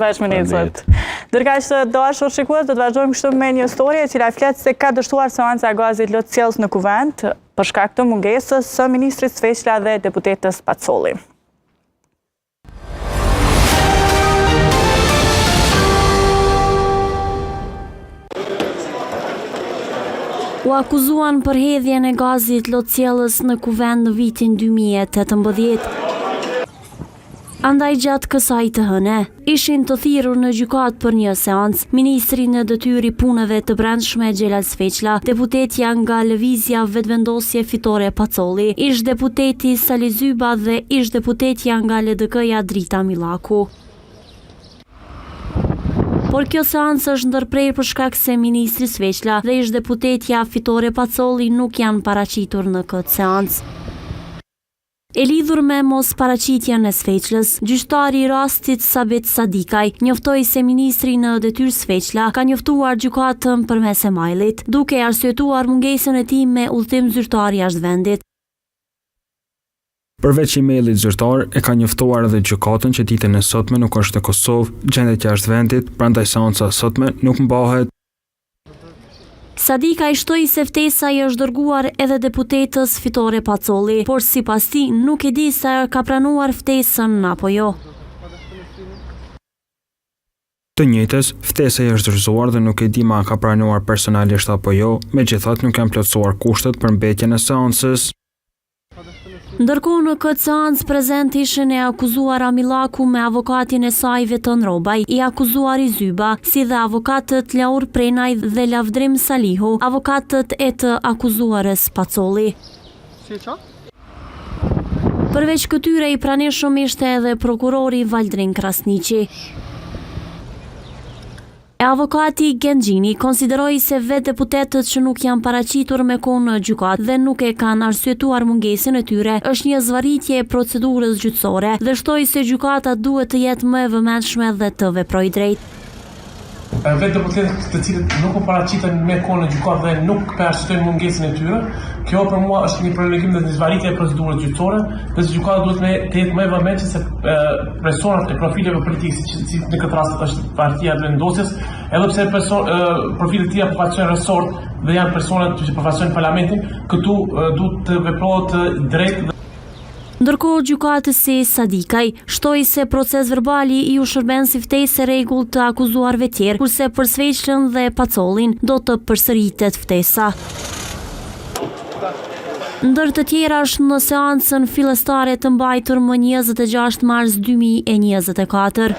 Bashkëministrit. Ndërkaq të dashur shikues, do të vazhdojmë kështu me një histori e cila flet se ka dështuar seanca e gazit Lotcellës në Kuvent për shkak të mungesës së ministrit Sveçla dhe deputetës Pacolli. U akuzuan për hedhjen e gazit Lotcellës në Kuvent në vitin 2018. Andaj gjatë kësaj të hëne, ishin të thirrur në gjykatë për një seancë ministri në detyri punëve të brendshme Xhelal Sveçla, deputetja nga Lëvizja Vetëvendosje Fitore Pacolli, ish deputeti Sali Zyba dhe ish deputetja nga LDK-ja Drita Millaku. Por kjo seancë është ndërprerë për shkak se ministri Sveçla dhe ish deputetja Fitore Pacolli nuk janë paraqitur në këtë seancë. E lidhur me mos paraqitjen e Sveçlës, gjyqtari i rastit Sabit Sadikaj njoftoi se ministri në detyrë Sveçla ka njoftuar gjykatën përmes emailit, duke arsyetuar mungesën e tij me udhëtim zyrtar jashtë vendit. Përveç emailit zyrtar, e ka njoftuar edhe gjykatën që ditën e sotme nuk është në Kosovë, gjendet jashtë vendit, prandaj seanca sotme nuk mbahet. Sadika i shtoi se ftesa i është dërguar edhe deputetës Fitore Pacolli, por sipas tij nuk e di se ka pranuar ftesën apo jo. Të njëjtës, ftesa i është dorëzuar dhe nuk e di ma ka pranuar personalisht apo jo, megjithatë nuk janë plotësuar kushtet për mbetjen e seancës. Ndërkohë në këtë seancë prezent ishin e akuzuara Millaku me avokatin e saj Veton Robaj, i akuzuari Zyba, si dhe avokatët Laur Prenaj dhe Lavdrim Salihu, avokatët e të akuzuarës Pacolli. Përveç këtyre i pranishëm ishte edhe prokurori Valdrin Krasniqi. E avokati Genxhini konsideroi se vetë deputetët që nuk janë paraqitur me kohë në gjykatë dhe nuk e kanë arsyetuar mungesën e tyre është një zvarritje e procedurës gjyqësore dhe shtoi se gjykata duhet të jetë më e vëmendshme dhe të veprojë drejt. Vetë deputetët të cilët nuk u paraqiten me kohë në gjykatë dhe nuk arsyetojnë mungesën e tyre, kjo për mua është një prelegim dhe një zvarritje e procedurës gjyqësore, dhe gjykata duhet të jetë më e vëmendshme se personat e profileve politike, si në këtë rast është Partia e Vendosjes, edhe pse profilet tjera përfaqësojnë resort dhe janë personat që përfaqësojnë parlamentin, këtu duhet të veprohet drejt. Ndërkohë gjykatësi Sadikaj shtoi se proces verbali i u shërben si ftesë rregull të akuzuarve tjerë, kurse për Sveçlën dhe Pacollin do të përsëritet ftesa. Ndër të tjera është në seancën fillestare të mbajtur më 26 mars 2024.